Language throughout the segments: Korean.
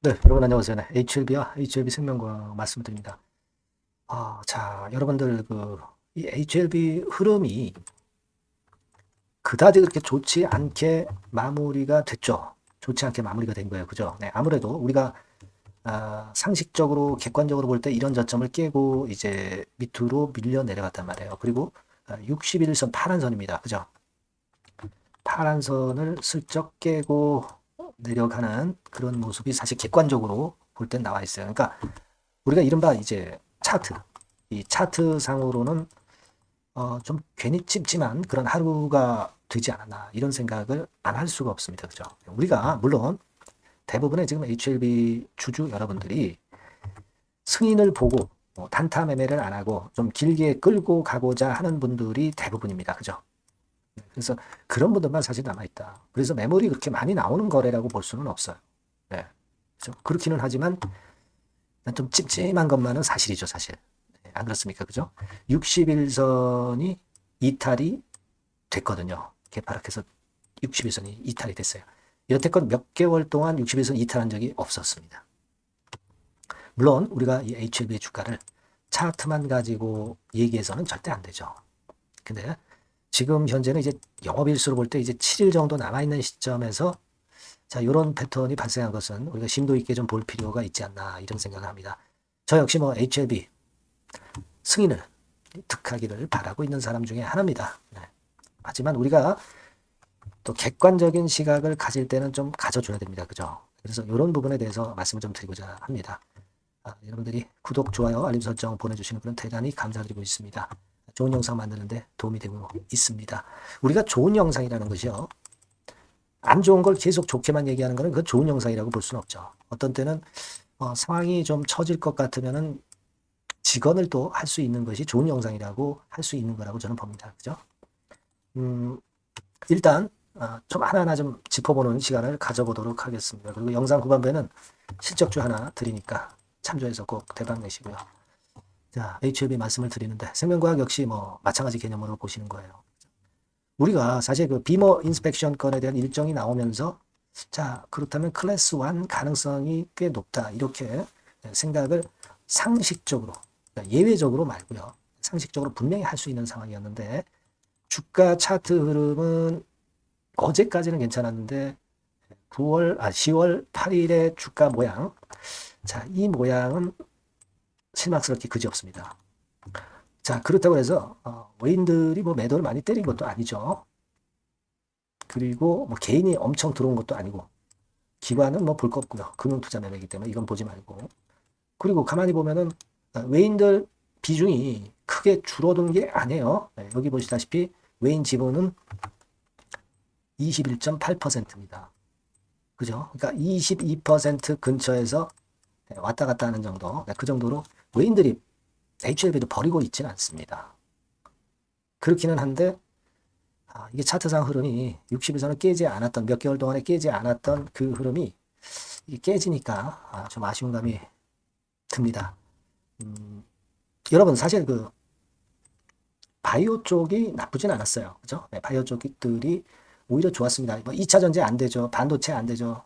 네, 여러분 안녕하세요. 네, HLB와 HLB 생명과 말씀드립니다. 자, 여러분들 이 HLB 흐름이 그다지 그렇게 좋지 않게 마무리가 됐죠. 좋지 않게 마무리가 된 거예요. 그죠? 네, 아무래도 우리가 상식적으로 객관적으로 볼 때 이런 저점을 깨고 이제 밑으로 밀려 내려갔단 말이에요. 그리고 61선 파란 선입니다. 그죠? 파란 선을 슬쩍 깨고 내려가는 그런 모습이 사실 객관적으로 볼 땐 나와 있어요. 그러니까 우리가 이른바 이제 차트, 이 차트 상으로는 좀 괜히 찜찜한 그런 하루가 되지 않았나 이런 생각을 안 할 수가 없습니다. 그죠? 우리가 물론 대부분의 지금 HLB 주주 여러분들이 승인을 보고 단타 매매를 안 하고 좀 길게 끌고 가고자 하는 분들이 대부분입니다. 그죠? 그래서 그런 분들만 사실 남아있다. 그래서 매물이 그렇게 많이 나오는 거래라고 볼 수는 없어요. 네. 그렇죠? 그렇기는 하지만 좀 찜찜한 것만은 사실이죠, 사실. 네, 안 그렇습니까? 그죠? 61선이 이탈이 됐거든요. 개파락해서 61선이 이탈이 됐어요. 여태껏 몇 개월 동안 61선 이탈한 적이 없었습니다. 물론 우리가 이 HLB의 주가를 차트만 가지고 얘기해서는 절대 안 되죠. 근데 지금 현재는 이제 영업일수로 볼 때 이제 7일 정도 남아있는 시점에서 자, 이런 패턴이 발생한 것은 우리가 심도 있게 좀 볼 필요가 있지 않나 이런 생각을 합니다. 저 역시 뭐 HLB 승인을 득하기를 바라고 있는 사람 중에 하나입니다. 네. 하지만 우리가 또 객관적인 시각을 가질 때는 좀 가져줘야 됩니다. 그죠? 그래서 이런 부분에 대해서 말씀을 좀 드리고자 합니다. 여러분들이 구독, 좋아요, 알림 설정 보내주시는 그런 대단히 감사드리고 있습니다. 좋은 영상 만드는데 도움이 되고 있습니다. 우리가 좋은 영상이라는 것이요. 안 좋은 걸 계속 좋게만 얘기하는 것은 그 좋은 영상이라고 볼 수는 없죠. 어떤 때는 상황이 좀 처질 것 같으면은 직언을 또 할 수 있는 것이 좋은 영상이라고 할 수 있는 거라고 저는 봅니다. 그죠? 음, 일단 좀 하나하나 좀 짚어보는 시간을 가져보도록 하겠습니다. 그리고 영상 후반부에는 실적주 하나 드리니까 참조해서 꼭 대박 내시고요. 자, HLB 말씀을 드리는데 생명과학 역시 뭐 마찬가지 개념으로 보시는 거예요. 우리가 사실 그 비머 인스펙션 건에 대한 일정이 나오면서 자, 그렇다면 클래스 1 가능성이 꽤 높다. 이렇게 생각을 상식적으로, 그러니까 예외적으로 말고요. 상식적으로 분명히 할 수 있는 상황이었는데 주가 차트 흐름은 어제까지는 괜찮았는데 10월 8일의 주가 모양. 자, 이 모양은 실망스럽게 그지없습니다. 자, 그렇다고 해서 외인들이 뭐 매도를 많이 때린 것도 아니죠. 그리고 뭐 개인이 엄청 들어온 것도 아니고 기관은 뭐 볼 거 없고요. 금융투자 매매이기 때문에 이건 보지 말고. 그리고 가만히 보면은 외인들 비중이 크게 줄어든 게 아니에요. 네, 여기 보시다시피 외인 지분은 21.8%입니다. 그죠? 그러니까 22% 근처에서 왔다 갔다 하는 정도. 그 정도로 외인들이 HLB도 버리고 있지는 않습니다. 그렇기는 한데 이게 차트상 흐름이 60일선을 깨지 않았던 몇 개월 동안에 깨지 않았던 그 흐름이 이게 깨지니까 좀 아쉬운 감이 듭니다. 여러분 사실 그 바이오 쪽이 나쁘진 않았어요. 그죠? 네, 바이오 쪽들이 오히려 좋았습니다. 뭐 2차 전지 안 되죠. 반도체 안 되죠.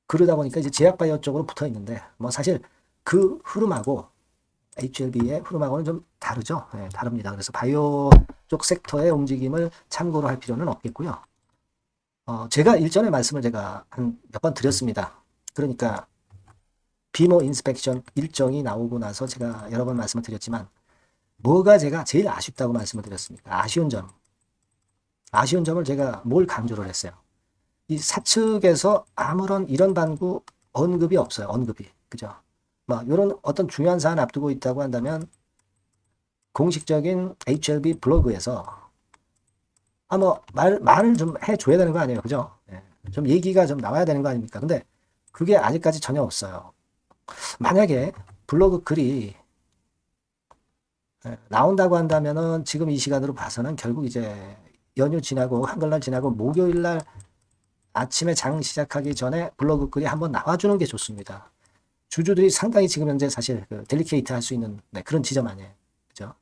그러다 보니까 이제 제약 바이오 쪽으로 붙어 있는데 뭐 사실 그 흐름하고 HLB의 흐름하고는 좀 다르죠. 네, 다릅니다. 그래서 바이오 쪽 섹터의 움직임을 참고로 할 필요는 없겠고요. 제가 일전에 말씀을 제가 한 몇 번 드렸습니다. 그러니까 비모 인스펙션 일정이 나오고 나서 제가 여러 번 말씀을 드렸지만 뭐가 제가 제일 아쉽다고 말씀을 드렸습니까? 아쉬운 점. 아쉬운 점을 제가 뭘 강조를 했어요. 이 사측에서 아무런 이런 반구 언급이 없어요. 언급이. 그죠? 뭐 이런 어떤 중요한 사안 앞두고 있다고 한다면 공식적인 HLB 블로그에서 뭐 말을 좀 해줘야 되는 거 아니에요. 그죠? 네. 좀 얘기가 좀 나와야 되는 거 아닙니까? 근데 그게 아직까지 전혀 없어요. 만약에 블로그 글이 나온다고 한다면은 지금 이 시간으로 봐서는 결국 이제 연휴 지나고 한글날 지나고 목요일 날 아침에 장 시작하기 전에 블로그 글이 한번 나와주는 게 좋습니다. 주주들이 상당히 지금 현재 사실 그 델리케이트 할 수 있는 그런 지점 아니에요. 그죠?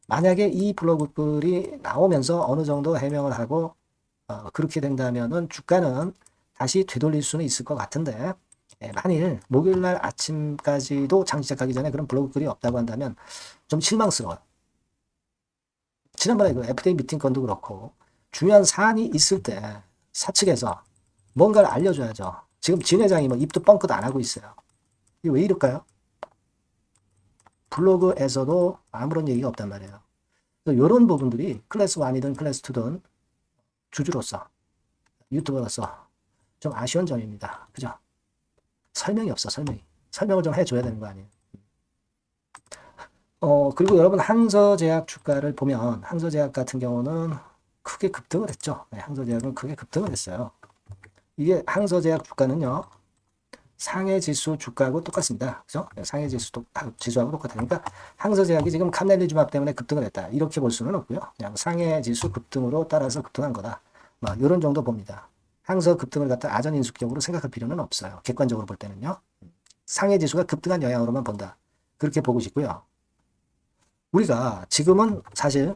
만약에 이 블로그 글이 나오면서 어느 정도 해명을 하고 그렇게 된다면은 주가는 다시 되돌릴 수는 있을 것 같은데 만일 목요일날 아침까지도 장 시작하기 전에 그런 블로그 글이 없다고 한다면 좀 실망스러워요. 지난번에 그 FDA 미팅 건도 그렇고 중요한 사안이 있을 때 사측에서 뭔가를 알려줘야죠. 지금 진 회장이 뭐 입도 뻥끗 안 하고 있어요. 이게 왜 이럴까요? 블로그에서도 아무런 얘기가 없단 말이에요. 이런 부분들이 클래스 1이든 클래스 2든 주주로서 유튜버로서 좀 아쉬운 점입니다. 그죠? 설명이 없어, 설명이. 설명을 좀 해줘야 되는 거 아니에요. 그리고 여러분 항서제약 주가를 보면 항서제약 같은 경우는 크게 급등을 했죠. 네, 항서제약은 크게 급등을 했어요. 이게 항서제약 주가는요. 상해지수 주가하고 똑같습니다. 그죠? 상해지수 지수하고 똑같으니까 항서제약이 지금 카멜리주맙 때문에 급등을 했다. 이렇게 볼 수는 없고요. 그냥 상해지수 급등으로 따라서 급등한 거다. 뭐 이런 정도 봅니다. 항서 급등을 갖다 아전인수격으로 생각할 필요는 없어요. 객관적으로 볼 때는요. 상해지수가 급등한 영향으로만 본다. 그렇게 보고 싶고요. 우리가 지금은 사실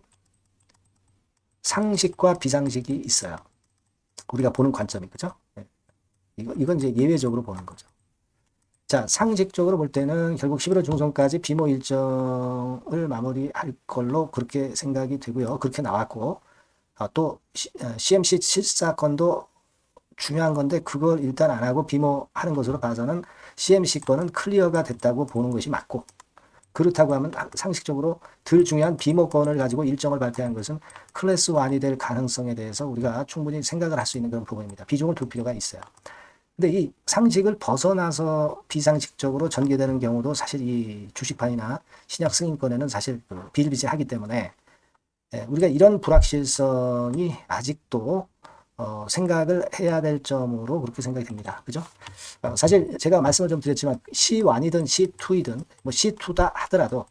상식과 비상식이 있어요. 우리가 보는 관점이 그죠? 이건 이제 예외적으로 보는 거죠. 자, 상식적으로 볼 때는 결국 11월 중순까지 비모 일정을 마무리할 걸로 그렇게 생각이 되고요. 그렇게 나왔고, 또 CMC 7사건도 중요한 건데 그걸 일단 안 하고 비모하는 것으로 봐서는 CMC 건은 클리어가 됐다고 보는 것이 맞고, 그렇다고 하면 상식적으로 덜 중요한 비모 건을 가지고 일정을 발표한 것은 클래스 1이 될 가능성에 대해서 우리가 충분히 생각을 할 수 있는 그런 부분입니다. 비중을 둘 필요가 있어요. 근데 이 상식을 벗어나서 비상식적으로 전개되는 경우도 사실 이 주식판이나 신약 승인권에는 사실 비일비재하기 때문에 우리가 이런 불확실성이 아직도 생각을 해야 될 점으로 그렇게 생각이 됩니다. 그죠? 사실 제가 말씀을 좀 드렸지만 C1이든 C2이든 뭐 C2다 하더라도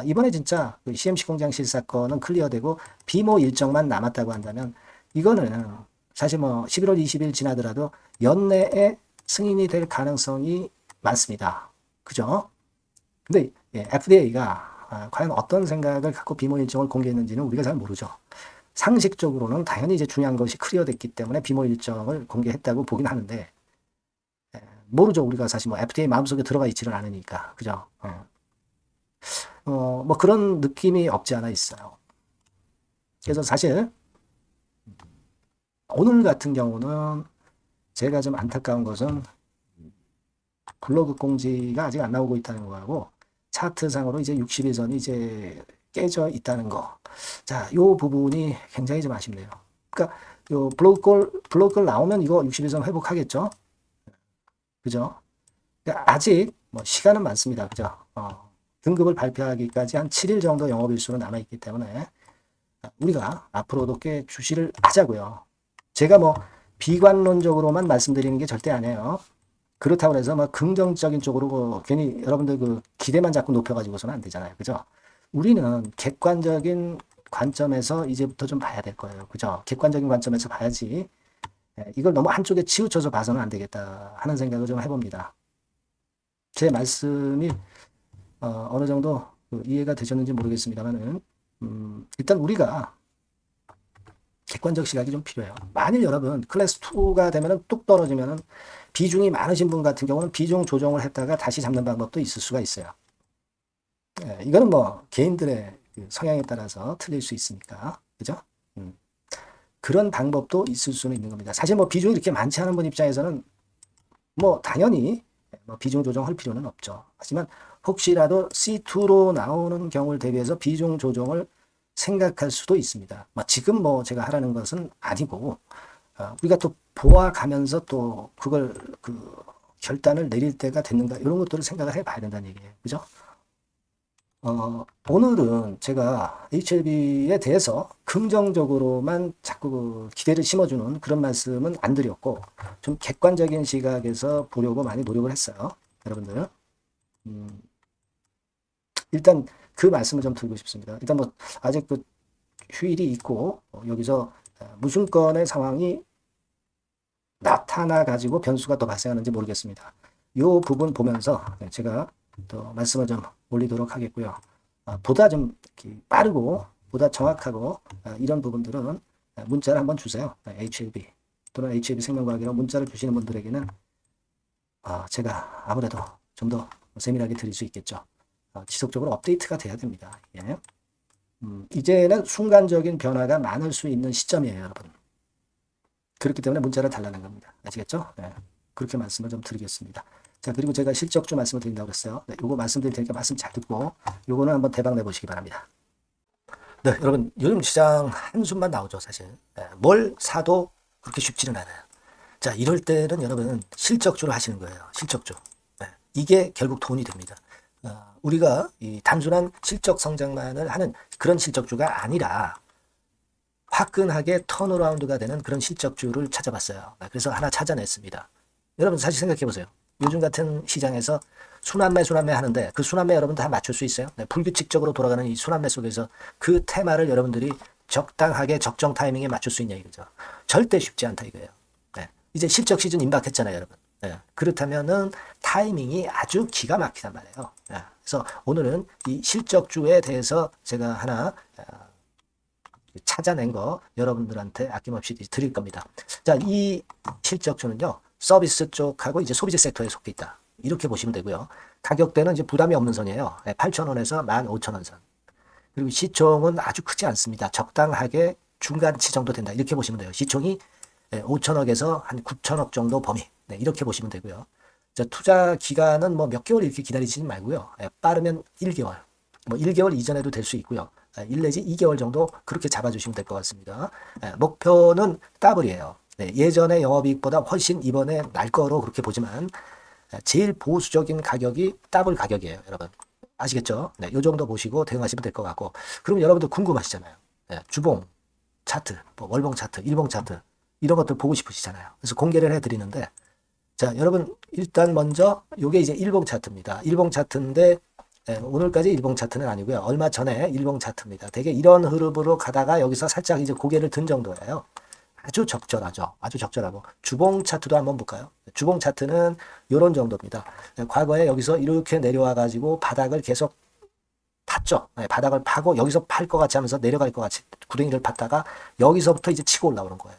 이번에 진짜 그 CMC 공장 실사건은 클리어되고 비모 일정만 남았다고 한다면 이거는 사실 뭐 11월 20일 지나더라도 연내에 승인이 될 가능성이 많습니다. 그죠? 근데 FDA가 과연 어떤 생각을 갖고 비모 일정을 공개했는지는 우리가 잘 모르죠. 상식적으로는 당연히 이제 중요한 것이 클리어됐기 때문에 비모 일정을 공개했다고 보긴 하는데 모르죠. 우리가 사실 뭐 FDA 마음속에 들어가 있지를 않으니까. 그죠? 뭐 그런 느낌이 없지 않아 있어요. 그래서 사실 오늘 같은 경우는 제가 좀 안타까운 것은 블로그 공지가 아직 안 나오고 있다는 거하고 차트상으로 이제 60일선이 이제 깨져 있다는 거. 자, 요 부분이 굉장히 좀 아쉽네요. 그러니까 요 블로그 나오면 이거 60일선 회복하겠죠? 그죠? 그러니까 아직 뭐 시간은 많습니다. 그죠? 등급을 발표하기까지 한 7일 정도 영업일수는 남아있기 때문에 우리가 앞으로도 꽤 주시를 하자고요. 제가 뭐 비관론적으로만 말씀드리는 게 절대 아니에요. 그렇다고 해서 막 긍정적인 쪽으로 괜히 여러분들 그 기대만 자꾸 높여가지고서는 안 되잖아요. 그죠? 우리는 객관적인 관점에서 이제부터 좀 봐야 될 거예요. 그죠? 객관적인 관점에서 봐야지 이걸 너무 한쪽에 치우쳐서 봐서는 안 되겠다 하는 생각을 좀 해봅니다. 제 말씀이 어느 정도 이해가 되셨는지 모르겠습니다만은 일단 우리가 객관적 시각이 좀 필요해요. 만일 여러분 클래스 2가 되면은 뚝 떨어지면은 비중이 많으신 분 같은 경우는 비중 조정을 했다가 다시 잡는 방법도 있을 수가 있어요. 이거는 뭐 개인들의 성향에 따라서 틀릴 수 있으니까 그죠? 그런 방법도 있을 수는 있는 겁니다. 사실 뭐 비중이 이렇게 많지 않은 분 입장에서는 뭐 당연히 뭐 비중 조정할 필요는 없죠. 하지만 혹시라도 C2로 나오는 경우를 대비해서 비중 조정을 생각할 수도 있습니다. 지금 뭐 제가 하라는 것은 아니고 우리가 또 보아가면서 또 그걸 결단을 내릴 때가 됐는가 이런 것들을 생각을 해봐야 된다는 얘기예요. 그죠? 오늘은 제가 HLB에 대해서 긍정적으로만 자꾸 기대를 심어주는 그런 말씀은 안 드렸고 좀 객관적인 시각에서 보려고 많이 노력을 했어요. 여러분들. 일단 그 말씀을 좀 드리고 싶습니다. 일단 뭐 아직 그 휴일이 있고 여기서 무슨 건의 상황이 나타나 가지고 변수가 또 발생하는지 모르겠습니다. 이 부분 보면서 제가 또 말씀을 좀 올리도록 하겠고요. 보다 좀 빠르고 보다 정확하고 이런 부분들은 문자를 한번 주세요. HLB 또는 HLB 생명과학이라고 문자를 주시는 분들에게는 제가 아무래도 좀 더 세밀하게 드릴 수 있겠죠. 지속적으로 업데이트가 돼야 됩니다. 예. 이제는 순간적인 변화가 많을 수 있는 시점이에요, 여러분. 그렇기 때문에 문자를 달라는 겁니다. 아시겠죠? 네. 그렇게 말씀을 좀 드리겠습니다. 자, 그리고 제가 실적주 말씀을 드린다고 그랬어요. 네, 요거 말씀드릴 테니까 말씀 잘 듣고 요거는 한번 대박 내보시기 바랍니다. 네, 여러분 요즘 시장 한숨만 나오죠, 사실. 네, 뭘 사도 그렇게 쉽지는 않아요. 자, 이럴 때는 여러분 실적주를 하시는 거예요. 실적주. 네, 이게 결국 돈이 됩니다. 우리가 이 단순한 실적 성장만을 하는 그런 실적주가 아니라 화끈하게 턴어라운드가 되는 그런 실적주를 찾아봤어요. 그래서 하나 찾아냈습니다. 여러분 사실 생각해 보세요. 요즘 같은 시장에서 순환매 하는데 그 순환매 여러분 다 맞출 수 있어요? 네, 불규칙적으로 돌아가는 이 순환매 속에서 그 테마를 여러분들이 적당하게 적정 타이밍에 맞출 수 있냐 이거죠. 절대 쉽지 않다 이거예요. 네, 이제 실적 시즌 임박했잖아요, 여러분. 네, 그렇다면은 타이밍이 아주 기가 막히단 말이에요. 네, 그래서 오늘은 이 실적주에 대해서 제가 하나 찾아낸 거 여러분들한테 아낌없이 드릴 겁니다. 자, 이 실적주는요, 서비스 쪽하고 이제 소비재 섹터에 속해 있다. 이렇게 보시면 되고요. 가격대는 이제 부담이 없는 선이에요. 8,000원에서 15,000원 선. 그리고 시총은 아주 크지 않습니다. 적당하게 중간치 정도 된다. 이렇게 보시면 돼요. 시총이 5천억에서 한 9천억 정도 범위. 네, 이렇게 보시면 되고요. 자, 투자 기간은 뭐 몇 개월 이렇게 기다리지 말고요. 빠르면 1개월. 뭐 1개월 이전에도 될 수 있고요. 1 내지 2개월 정도 그렇게 잡아주시면 될 것 같습니다. 목표는 더블이에요. 네, 예전의 영업이익보다 훨씬 이번에 날 거로 그렇게 보지만 제일 보수적인 가격이 더블 가격이에요, 여러분. 아시겠죠? 네, 요 정도 보시고 대응하시면 될 것 같고. 그럼 여러분들 궁금하시잖아요. 네, 주봉 차트, 뭐 월봉 차트, 일봉 차트 이런 것들 보고 싶으시잖아요. 그래서 공개를 해드리는데, 자, 여러분 일단 먼저 요게 이제 일봉 차트입니다. 일봉 차트인데 오늘까지 일봉 차트는 아니고요. 얼마 전에 일봉 차트입니다. 되게 이런 흐름으로 가다가 여기서 살짝 이제 고개를 든 정도예요. 아주 적절하죠. 아주 적절하고. 주봉 차트도 한번 볼까요? 주봉 차트는 이런 정도입니다. 과거에 여기서 이렇게 내려와 가지고 바닥을 계속 팠죠. 바닥을 파고 여기서 팔 것 같이 하면서 내려갈 것 같이 구덩이를 팠다가 여기서부터 이제 치고 올라오는 거예요.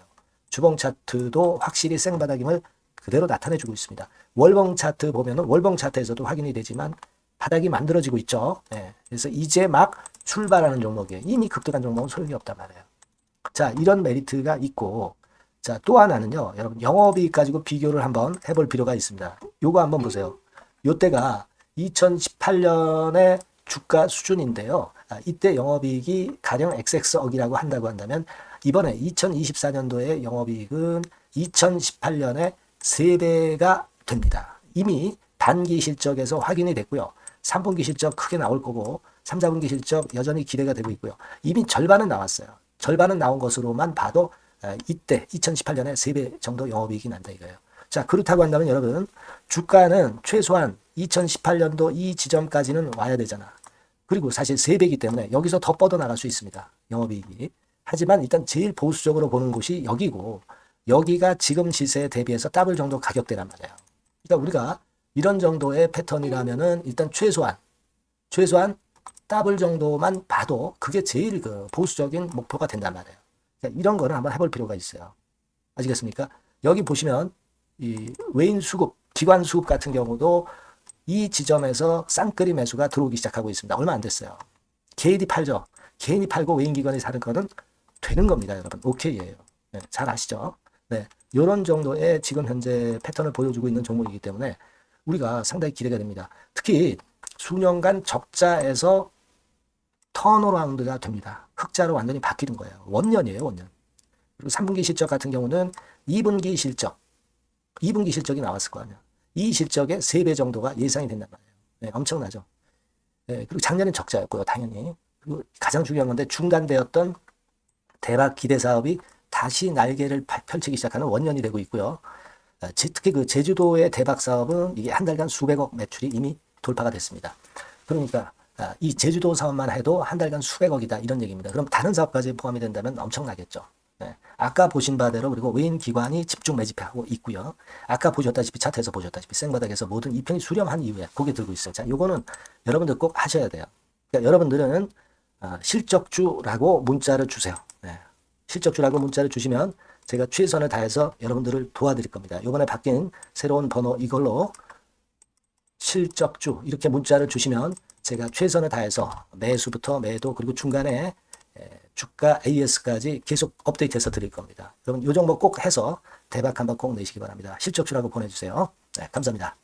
주봉 차트도 확실히 생바닥임을 그대로 나타내주고 있습니다. 월봉 차트 보면은 월봉 차트에서도 확인이 되지만 바닥이 만들어지고 있죠. 그래서 이제 막 출발하는 종목이에요. 이미 급등한 종목은 소용이 없단 말이에요. 자, 이런 메리트가 있고, 자, 또 하나는요, 여러분, 영업이익 가지고 비교를 한번 해볼 필요가 있습니다. 요거 한번 보세요. 요때가 2018년의 주가 수준인데요. 이때 영업이익이 가령 XX억이라고 한다고 한다면, 이번에 2024년도의 영업이익은 2018년에 3배가 됩니다. 이미 단기 실적에서 확인이 됐고요. 3분기 실적 크게 나올 거고, 3, 4분기 실적 여전히 기대가 되고 있고요. 이미 절반은 나왔어요. 절반은 나온 것으로만 봐도 이때 2018년에 3배 정도 영업이익이 난다 이거예요. 자, 그렇다고 한다면 여러분 주가는 최소한 2018년도 이 지점까지는 와야 되잖아. 그리고 사실 3배이기 때문에 여기서 더 뻗어나갈 수 있습니다. 영업이익이. 하지만 일단 제일 보수적으로 보는 곳이 여기고 여기가 지금 시세에 대비해서 더블 정도 가격대란 말이에요. 그러니까 우리가 이런 정도의 패턴이라면은 일단 최소한 더블 정도만 봐도 그게 제일 그 보수적인 목표가 된단 말이에요. 그러니까 이런 거를 한번 해볼 필요가 있어요. 아시겠습니까? 여기 보시면 이 외인 수급, 기관 수급 같은 경우도 이 지점에서 쌍끌이 매수가 들어오기 시작하고 있습니다. 얼마 안 됐어요. 개인이 팔죠. 개인이 팔고 외인 기관이 사는 거는 되는 겁니다, 여러분. 오케이예요. 네, 잘 아시죠? 네, 이런 정도의 지금 현재 패턴을 보여주고 있는 종목이기 때문에 우리가 상당히 기대가 됩니다. 특히 수년간 적자에서 턴어라운드가 됩니다. 흑자로 완전히 바뀌는 거예요. 원년이에요, 원년. 그리고 3분기 실적 같은 경우는 2분기 실적이 나왔을 거 아니야. 이 실적의 3배 정도가 예상이 된단 말이에요. 네, 엄청나죠. 네, 그리고 작년엔 적자였고요, 당연히. 그리고 가장 중요한 건데 중단되었던 대박 기대 사업이 다시 날개를 펼치기 시작하는 원년이 되고 있고요. 특히 그 제주도의 대박 사업은 이게 한 달간 수백억 매출이 이미 돌파가 됐습니다. 그러니까 이 제주도 사업만 해도 한 달간 수백억이다 이런 얘기입니다. 그럼 다른 사업까지 포함이 된다면 엄청나겠죠. 네. 아까 보신 바대로 그리고 외인 기관이 집중 매집하고 있고요. 아까 보셨다시피 차트에서 보셨다시피 생바닥에서 모든 이평이 수렴한 이후에 고개 들고 있어요. 자, 요거는 여러분들 꼭 하셔야 돼요. 그러니까 여러분들은 실적주라고 문자를 주세요. 네. 실적주라고 문자를 주시면 제가 최선을 다해서 여러분들을 도와드릴 겁니다. 이번에 바뀐 새로운 번호 이걸로 실적주 이렇게 문자를 주시면 제가 최선을 다해서 매수부터 매도 그리고 중간에 주가 AS까지 계속 업데이트해서 드릴 겁니다. 여러분 이 종목 꼭 해서 대박 한번 꼭 내시기 바랍니다. 실적주라고 보내주세요. 네, 감사합니다.